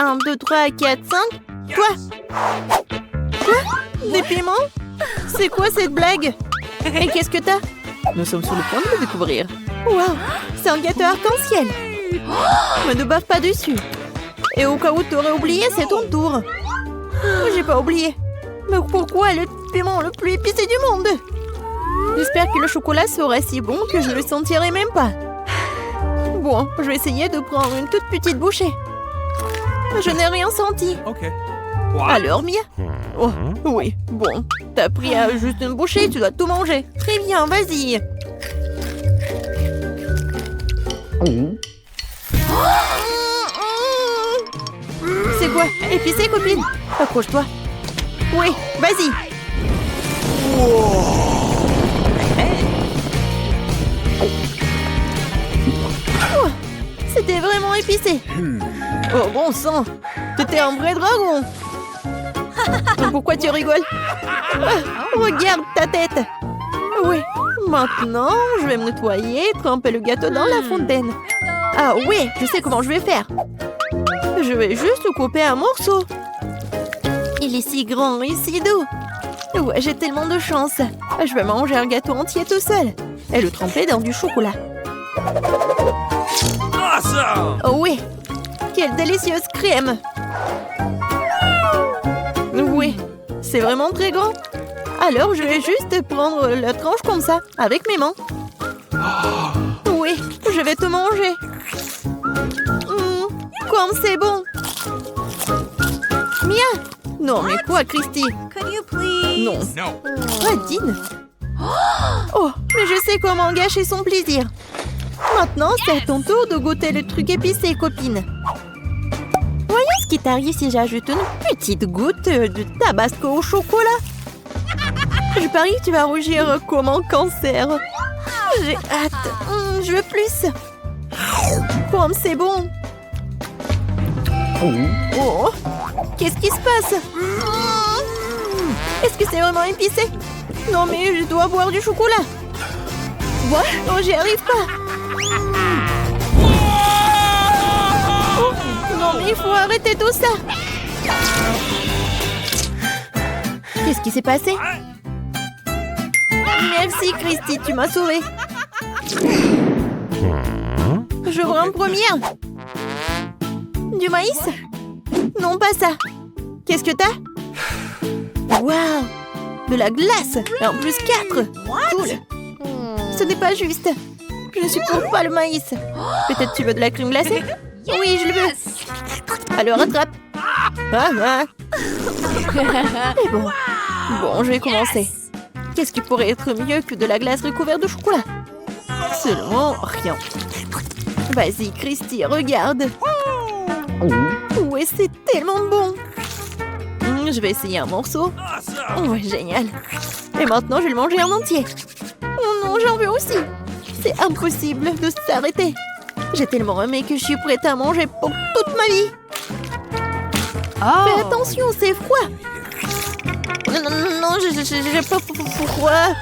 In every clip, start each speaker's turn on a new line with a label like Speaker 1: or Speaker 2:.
Speaker 1: 1, 2, 3, 4, 5. Toi? Quoi? Des piments? C'est quoi cette blague? Et qu'est-ce que t'as? Nous sommes sur le point de le découvrir. Waouh! C'est un gâteau arc-en-ciel! Mais ne bave pas dessus! Et au cas où t'aurais oublié, c'est ton tour! J'ai pas oublié! Mais pourquoi le piment le plus épicé du monde? J'espère que le chocolat sera si bon que je le sentirai même pas! Bon, je vais essayer de prendre une toute petite bouchée. Je n'ai rien senti.
Speaker 2: Ok.
Speaker 1: Alors, Mia? Oh, oui, bon. T'as pris juste une bouchée, tu dois tout manger. Très bien, vas-y. C'est quoi? Épicé, copine? Accroche-toi. Oui, vas-y. Oh, c'était vraiment épicé. Oh, bon sang. T'étais un vrai dragon. Pourquoi tu rigoles? Regarde ta tête. Oui, maintenant, je vais me nettoyer et tremper le gâteau dans la fontaine. Ah oui, je sais comment je vais faire. Je vais juste couper un morceau. Il est si grand et si doux. Ouais, j'ai tellement de chance. Je vais manger un gâteau entier tout seul. Et le tremper dans du chocolat.
Speaker 2: Awesome!
Speaker 1: Oh oui, quelle délicieuse crème. Oui, c'est vraiment très grand. Alors, je vais juste prendre la tranche comme ça, avec mes mains. Oui, je vais tout manger. Comme c'est bon. Mia! Non, mais quoi, Christy?
Speaker 3: Could you please?
Speaker 1: Non.
Speaker 2: No.
Speaker 1: Adine? Oh, mais je sais comment gâcher son plaisir. Maintenant, c'est à ton tour de goûter le truc épicé, copine. Voyons ce qui t'arrive si j'ajoute une petite goutte de tabasco au chocolat. Je parie que tu vas rougir comme un cancer. J'ai hâte. Je veux plus. Comme c'est bon. Oh, qu'est-ce qui se passe? Est-ce que c'est vraiment épicé? Non, mais je dois boire du chocolat. What? Oh, j'y arrive pas. Oh, non, mais il faut arrêter tout ça. Qu'est-ce qui s'est passé? Merci, Christy, tu m'as sauvée. Je veux en première. Du maïs? Non, pas ça. Qu'est-ce que t'as? Waouh! De la glace! Et en plus 4! Cool! Ce n'est pas juste. Je ne supporte pas le maïs. Peut-être tu veux de la crème glacée? Oui, je le veux. Alors attrape. Et bon. Bon, je vais commencer. Qu'est-ce qui pourrait être mieux que de la glace recouverte de chocolat? Seulement rien. Vas-y, Christy, regarde. Ouais, c'est tellement bon. Je vais essayer un morceau. Ouais, génial. Et maintenant, je vais le manger en entier. Oh non, j'en veux aussi. C'est impossible de s'arrêter. J'ai tellement aimé que je suis prête à manger pour toute ma vie. Fais attention, c'est froid. Non, j'ai pas froid.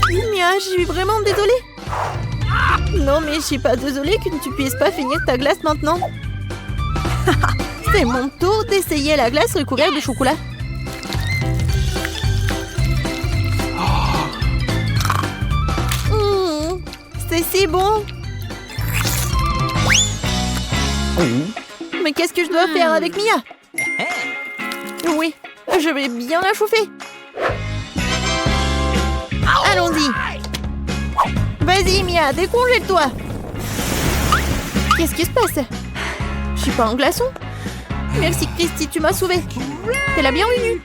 Speaker 1: Mia, je suis vraiment désolée. Non, mais je suis pas désolée que tu puisses pas finir ta glace maintenant. C'est mon tour d'essayer la glace recouverte de chocolat. C'est si bon. Mais qu'est-ce que je dois faire avec Mia? Oui, je vais bien la chauffer. Allons-y. Vas-y, Mia, décongèle-toi. Qu'est-ce qui se passe? Je suis pas en glaçon? Merci, Christy, tu m'as sauvée. T'es la bienvenue.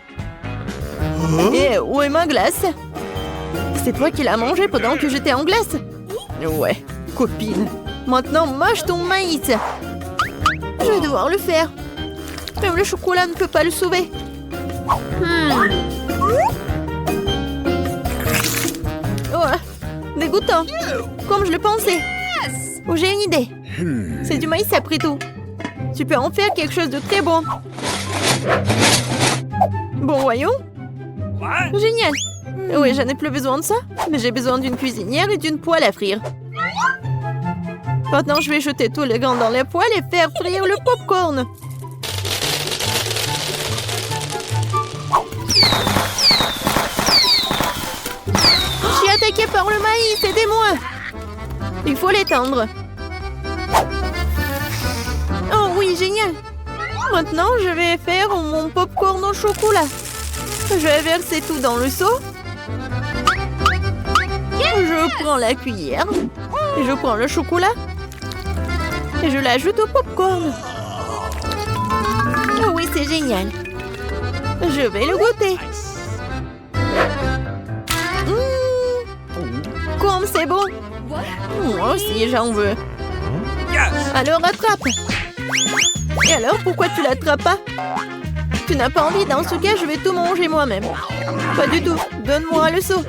Speaker 1: Et où est ma glace? C'est toi qui l'as mangée pendant que j'étais en glace? Ouais, copine. Maintenant, mange ton maïs. Je vais devoir le faire. Même le chocolat ne peut pas le sauver. Oh, dégoûtant. Comme je le pensais. Oh, j'ai une idée. C'est du maïs après tout. Tu peux en faire quelque chose de très bon. Bon, voyons. Génial. Oui, je n'ai plus besoin de ça. Mais j'ai besoin d'une cuisinière et d'une poêle à frire. Maintenant, je vais jeter tout le grain dans la poêle et faire frire le popcorn. attaquée par le maïs, aidez-moi. Il faut l'éteindre. Oh oui, génial. Maintenant, je vais faire mon popcorn au chocolat. Je vais verser tout dans le seau. Je prends la cuillère. Et je prends le chocolat. Et je l'ajoute au popcorn. Oh oui, c'est génial. Je vais le goûter. Comme c'est bon. Moi aussi, j'en veux. Alors, attrape. Et alors, pourquoi tu l'attrapes pas? Tu n'as pas envie? Dans ce cas, je vais tout manger moi-même. Pas du tout. Donne-moi le seau.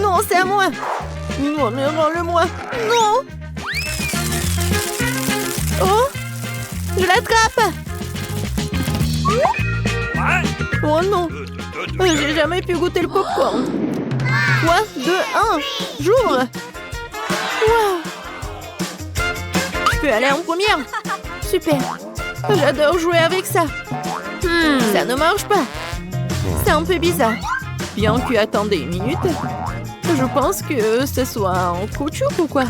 Speaker 1: Non, c'est à moi. Non, mais rends-le-moi. Non. Oh, je l'attrape. Oh non. J'ai jamais pu goûter le popcorn. 3, 2, 1. J'ouvre. Wow. Je peux aller en première. Super. J'adore jouer avec ça. Ça ne marche pas. C'est un peu bizarre. Bien que attendez une minute. Je pense que ce soit en caoutchouc ou quoi.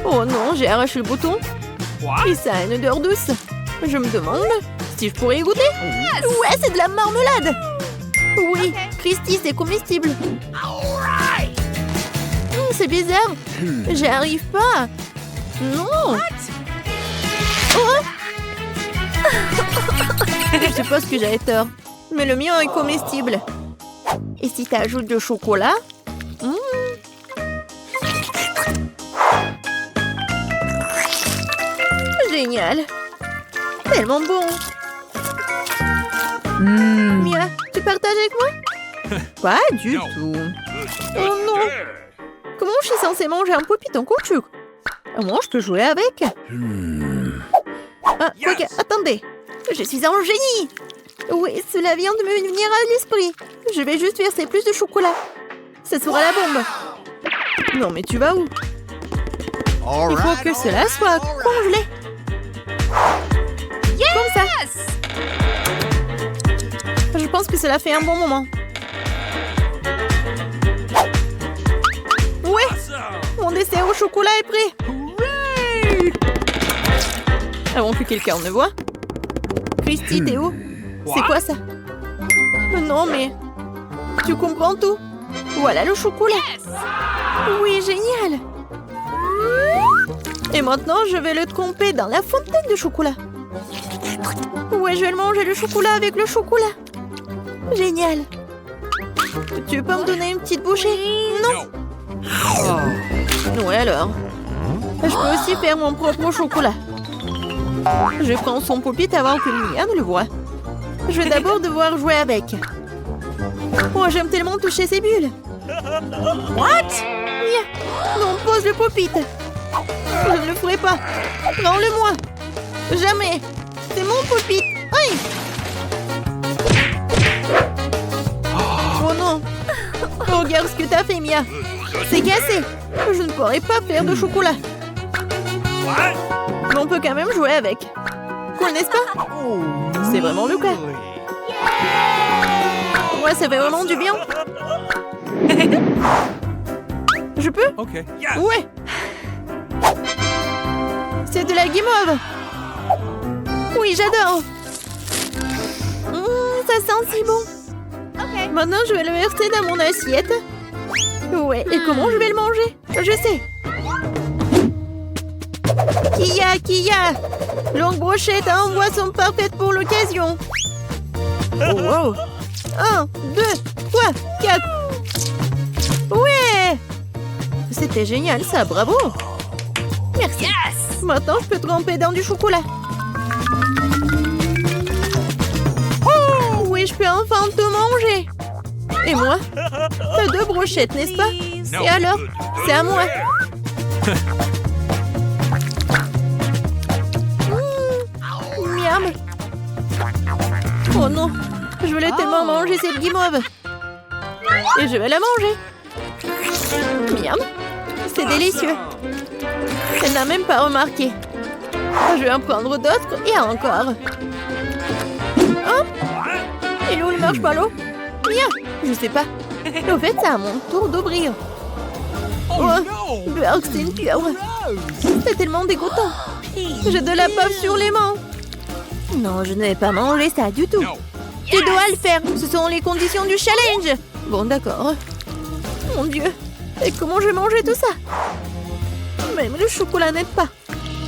Speaker 1: Oh non, j'ai arraché le bouton. Et ça a une odeur douce. Je me demande si je pourrais y goûter. Ouais, c'est de la marmelade. Oui, Christy, c'est comestible. C'est bizarre. J'y arrive pas. Non. Oh. Je suppose que j'avais tort. Mais le mien est comestible. Et si tu ajoutes du chocolat? Génial. Tellement bon. Mia, tu partages avec moi? Pas du tout. Oh non. Comment je suis censée manger un poppy en caoutchouc? Moi, je peux jouer avec. Ah, ok, attendez. Je suis un génie. Oui, cela vient de me venir à l'esprit. Je vais juste verser plus de chocolat. Ça sera la bombe. Non, mais tu vas où? Il faut que cela soit congelé. Comme ça. Je pense que cela fait un bon moment. Ouais, mon dessert au chocolat est prêt. Avant que quelqu'un ne voie. Christy, t'es où? C'est quoi ça? Non, mais... Tu comprends tout? Voilà le chocolat. Oui, génial. Et maintenant, je vais le tremper dans la fontaine de chocolat. Ouais, je vais le manger le chocolat avec le chocolat. Génial. Tu peux me donner une petite bouchée? Non. Ouais, alors. Je peux aussi faire mon propre chocolat. Je prends son pop-it avant que Mia ne le voie. Je vais d'abord devoir jouer avec. Oh, j'aime tellement toucher ces bulles. What? Mia, non, pose le pop-it. Je ne le ferai pas. Rends-le-moi. Jamais. C'est mon pop-it. Aïe. Oh non. Regarde ce que t'as fait, Mia. C'est cassé. Je ne pourrai pas faire de chocolat. Mais on peut quand même jouer avec. Cool, n'est-ce pas? C'est vraiment le cas. Ouais, ça fait vraiment du bien. Je peux? Ouais. C'est de la guimauve. Oui, j'adore. Ça sent si bon. Maintenant, je vais le verser dans mon assiette. Ouais, et comment je vais le manger? Je sais. Kia, longue brochette en boisson parfaite pour l'occasion. Oh, wow. 1, 2, 3, 4. Ouais. C'était génial ça, bravo. Merci. Yes. Maintenant, je peux tremper dans du chocolat. Oh, oui, je peux enfin tout manger. Et moi? T'as 2 brochettes, n'est-ce pas? Et alors? C'est à moi. Miam. Oh non, je voulais tellement manger cette guimauve. Et je vais la manger. Miam, c'est délicieux. Elle n'a même pas remarqué. Je vais en prendre d'autres et encore. Hop. Et l'eau ne marche pas l'eau? Mia, je sais pas. Au fait, c'est à mon tour d'ouvrir. Oh, Burke, c'est une pieuvre. C'est tellement dégoûtant. J'ai de la bave sur les mains. Non, je ne vais pas manger ça du tout. Tu dois le faire. Ce sont les conditions du challenge. Bon, d'accord. Mon Dieu. Et comment je vais manger tout ça? Même le chocolat n'aide pas.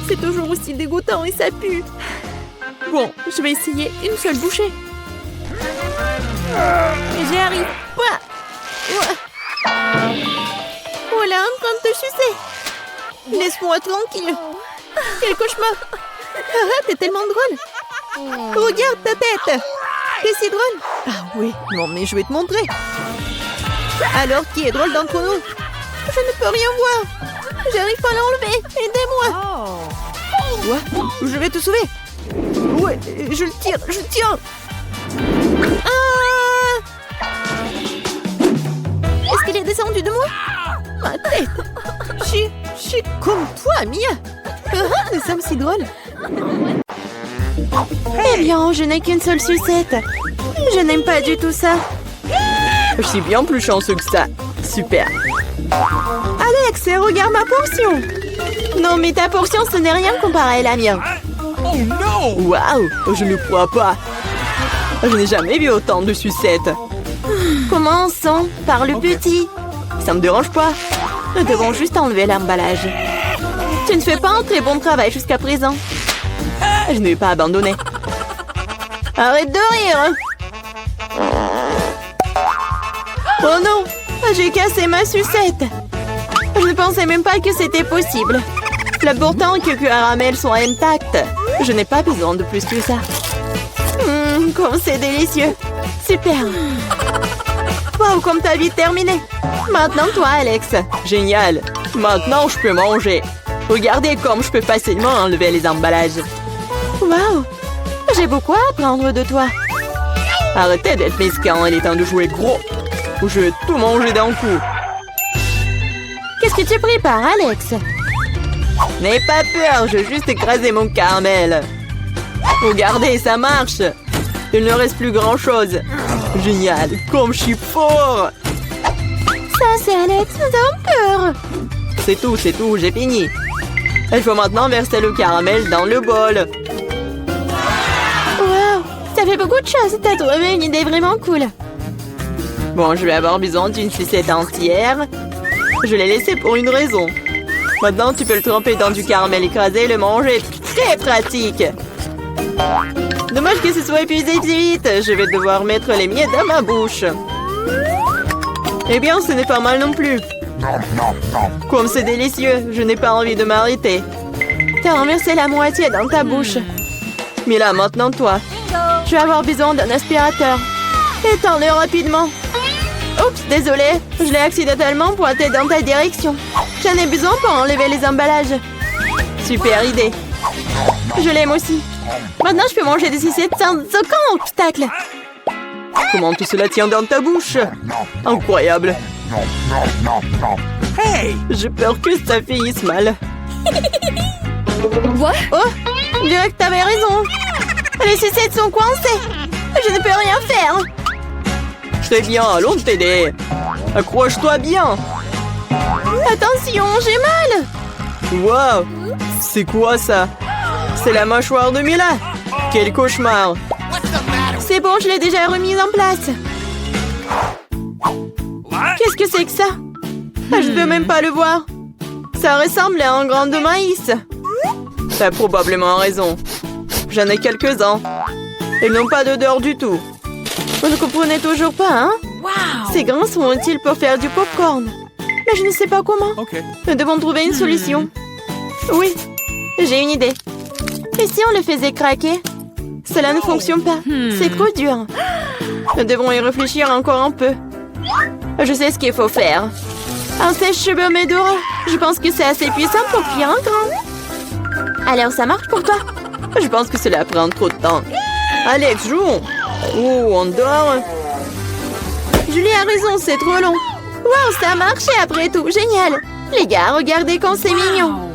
Speaker 1: C'est toujours aussi dégoûtant et ça pue. Bon, je vais essayer une seule bouchée. Et j'y arrive. Ouah. Ouah. Oh là, en train de te sucer. Laisse-moi tranquille. Quel cauchemar. Ah, t'es tellement drôle. Regarde ta tête. T'es si drôle. Ah oui, non mais je vais te montrer. Alors, qui est drôle d'entre nous? Je ne peux rien voir. J'arrive pas à l'enlever. Aidez-moi. Ouais, je vais te sauver. Ouais, je le tire, je le tire. Ah! Est-ce qu'il est descendu de moi? Ma tête. Je suis comme toi, Mia. Nous sommes si drôles. Eh bien, je n'ai qu'une seule sucette. Je n'aime pas du tout ça. Je suis bien plus chanceux que ça. Super. Alex, regarde ma portion. Non, mais ta portion, ce n'est rien comparé à la mienne.
Speaker 2: Oh non!
Speaker 1: Waouh, je ne crois pas. Je n'ai jamais vu autant de sucettes. Commençons par le petit. Ça me dérange pas. Nous devons juste enlever l'emballage. Tu ne fais pas un très bon travail jusqu'à présent. Je ne vais pas abandonner. Arrête de rire. Oh non, j'ai cassé ma sucette. Je ne pensais même pas que c'était possible. L'important est que le caramel soit intact. Je n'ai pas besoin de plus que ça. Comme c'est délicieux. Super. Wow, comme ta vie est terminée. Maintenant, toi, Alex. Génial. Maintenant, je peux manger. Regardez comme je peux facilement enlever les emballages. Wow. J'ai beaucoup à apprendre de toi. Arrêtez d'être mesquin, il est temps de jouer gros. Ou je vais tout manger d'un coup. Qu'est-ce que tu prépares, Alex? N'aie pas peur, je vais juste écraser mon caramel. Regardez, ça marche. Il ne reste plus grand-chose. Génial, comme je suis fort. Ça, c'est Alex, nous avons peur. C'est tout, j'ai fini. Il faut maintenant verser le caramel dans le bol. Wow, ça fait beaucoup de choses. T'as trouvé une idée vraiment cool. Bon, je vais avoir besoin d'une sucette entière. Je l'ai laissée pour une raison. Maintenant, tu peux le tremper dans du caramel écrasé et le manger. Très pratique. Dommage que ce soit épuisé si vite. Je vais devoir mettre les miettes dans ma bouche. Eh bien, ce n'est pas mal non plus. Comme c'est délicieux, je n'ai pas envie de m'arrêter. T'as renversé la moitié dans ta bouche. Mais là, maintenant, toi. Je vais avoir besoin d'un aspirateur. Étends-le rapidement. Oups, désolé. Je l'ai accidentellement pointé dans ta direction. J'en ai besoin pour enlever les emballages. Super idée. Je l'aime aussi. Maintenant, je peux manger des sucettes sans aucun obstacle. Comment tout cela tient dans ta bouche? Incroyable.
Speaker 2: Hey!
Speaker 1: J'ai peur que ça finisse mal.
Speaker 3: What?
Speaker 1: Oh, je dirais que t'avais raison. Les sucettes sont coincées. Je ne peux rien faire. Très bien, allons t'aider. Accroche-toi bien. Attention, j'ai mal. Wow, c'est quoi ça? C'est la mâchoire de Mila. Quel cauchemar. C'est bon, je l'ai déjà remise en place. Qu'est-ce que c'est que ça? Je ne peux même pas le voir. Ça ressemble à un grain de maïs. T'as probablement raison. J'en ai quelques-uns. Ils n'ont pas d'odeur du tout. Vous ne comprenez toujours pas, hein?
Speaker 3: Wow!
Speaker 1: Ces grains sont utiles pour faire du popcorn. Mais je ne sais pas comment.
Speaker 2: Okay.
Speaker 1: Nous devons trouver une solution. Oui, j'ai une idée. Et si on le faisait craquer? Cela ne fonctionne pas. C'est trop dur. Nous devons y réfléchir encore un peu. Je sais ce qu'il faut faire. Un sèche-cheveux Medora. Je pense que c'est assez puissant pour cuire un grain. Alors, ça marche pour toi? Je pense que cela prend trop de temps. Alex, jouons. Oh, on dort. Julie a raison, c'est trop long. Wow, ça a marché après tout. Génial. Les gars, regardez comme c'est mignon.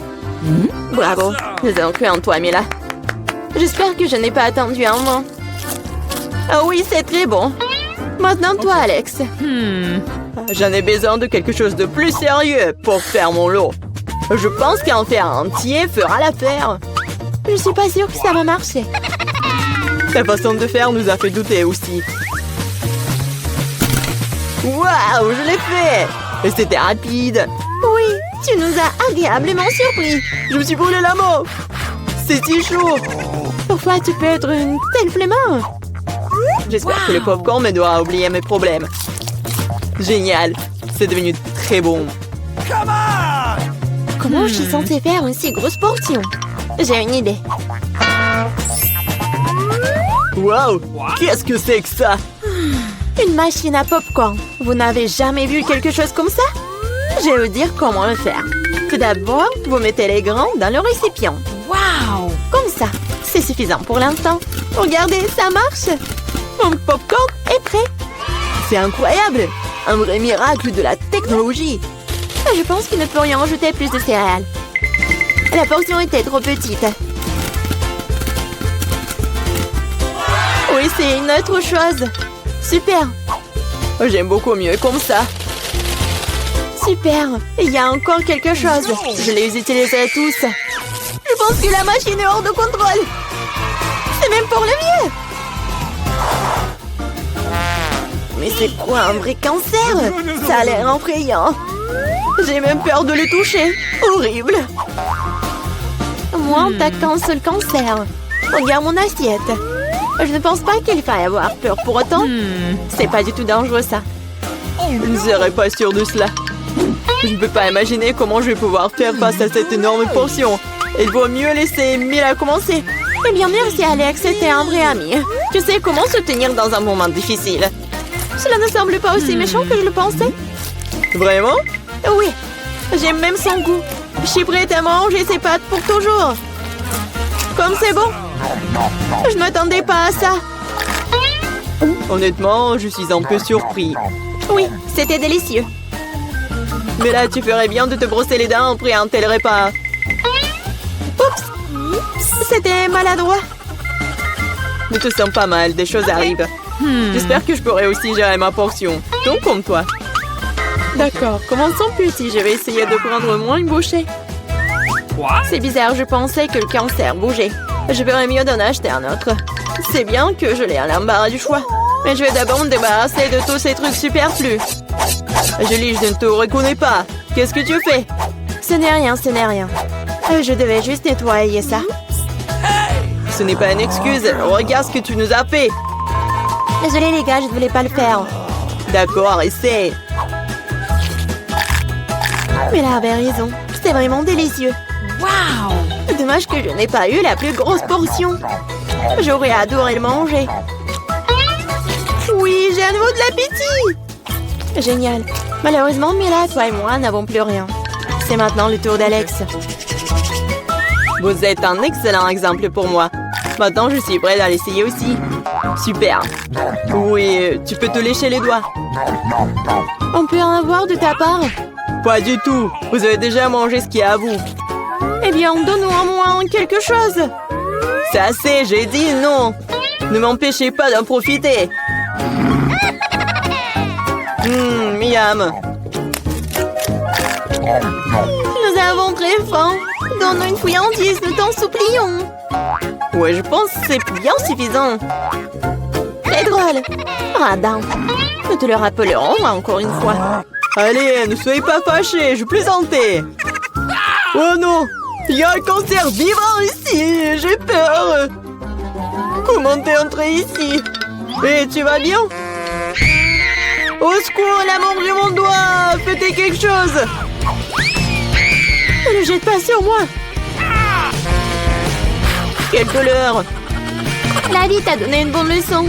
Speaker 1: Bravo. Nous avons cru en toi, Mila. J'espère que je n'ai pas attendu un moment. Ah oui, c'est très bon. Maintenant, toi, Alex. J'en ai besoin de quelque chose de plus sérieux pour faire mon lot. Je pense qu'un fer entier fera l'affaire. Je suis pas sûre que ça va marcher. Ta façon de faire nous a fait douter aussi. Waouh, je l'ai fait! Et c'était rapide. Oui, tu nous as agréablement surpris. Je me suis brûlé la main. C'est si chaud. Parfois, tu peux être une telle flemmard. J'espère que le popcorn me doit oublier mes problèmes. Génial. C'est devenu très bon. Comment je suis censée faire une si grosse portion? J'ai une idée. Wow! Qu'est-ce que c'est que ça? Une machine à popcorn. Vous n'avez jamais vu quelque chose comme ça? Je vais vous dire comment le faire. Tout d'abord, vous mettez les grains dans le récipient. Wow! Comme ça. C'est suffisant pour l'instant. Regardez, ça marche. Mon popcorn est prêt. C'est incroyable. Un vrai miracle de la technologie. Je pense qu'il ne peut rien ajouter plus de céréales. La portion était trop petite. Oui, c'est une autre chose. Super. J'aime beaucoup mieux comme ça. Super. Il y a encore quelque chose. Je les utiliserai tous. Je pense que la machine est hors de contrôle. C'est même pour le mieux. Mais c'est quoi un vrai cancer? Ça a l'air effrayant. J'ai même peur de le toucher. Horrible. Moi, t'as qu'un seul cancer. Regarde mon assiette. Je ne pense pas qu'il faille avoir peur pour autant. C'est pas du tout dangereux, ça. Je ne serais pas sûre de cela. Je ne peux pas imaginer comment je vais pouvoir faire face à cette énorme portion. Il vaut mieux laisser Mila commencer. Eh bien, merci, Alex. C'était un vrai ami. Tu sais comment se tenir dans un moment difficile. Cela ne semble pas aussi méchant que je le pensais. Vraiment? Oui. J'aime même son goût. Je suis prête à manger ses pâtes pour toujours. Comme c'est bon. Je ne m'attendais pas à ça. Honnêtement, je suis un peu surpris. Oui, c'était délicieux. Mais là, tu ferais bien de te brosser les dents après un tel repas. Oups! C'était maladroit. Ne te sens pas mal, des choses arrivent. J'espère que je pourrai aussi gérer ma portion. Donc comme toi. D'accord, commençons petit. Je vais essayer de prendre moins une bouchée. C'est bizarre, je pensais que le cancer bougeait. Je ferais mieux d'en acheter un autre. C'est bien que je l'ai à l'embarras du choix. Mais je vais d'abord me débarrasser de tous ces trucs superflus. Julie, je ne te reconnais pas. Qu'est-ce que tu fais? Ce n'est rien, ce n'est rien. Je devais juste nettoyer ça. Ce n'est pas une excuse. Regarde ce que tu nous as fait. Désolée les gars, je ne voulais pas le faire. D'accord, essaie. Mais là avait raison. C'est vraiment délicieux. Waouh! Dommage que je n'ai pas eu la plus grosse portion. J'aurais adoré le manger. Oui, j'ai à nouveau de l'appétit. Génial. Malheureusement, Mila, toi et moi n'avons plus rien. C'est maintenant le tour d'Alex. Vous êtes un excellent exemple pour moi. Maintenant, je suis prête à l'essayer aussi. Super. Oui, tu peux te lécher les doigts. On peut en avoir de ta part? Pas du tout. Vous avez déjà mangé ce qui est à vous. Eh bien, donne-nous au moins quelque chose. C'est assez, j'ai dit non. Ne m'empêchez pas d'en profiter. Miam. Nous avons très faim. Donne-nous une friandise, nous t'en supplions. Ouais, je pense que c'est bien suffisant. Très drôle. Radin. Nous te le rappellerons encore une fois. Allez, ne soyez pas fâchés, je plaisantais. Oh non, il y a un cancer vivant ici, j'ai peur. Comment t'es entré ici? Et tu vas bien? Au secours, elle a mangé mon doigt. Faites quelque chose. Ne le jette pas sur moi. Quelle douleur. La vie t'a donné une bonne leçon.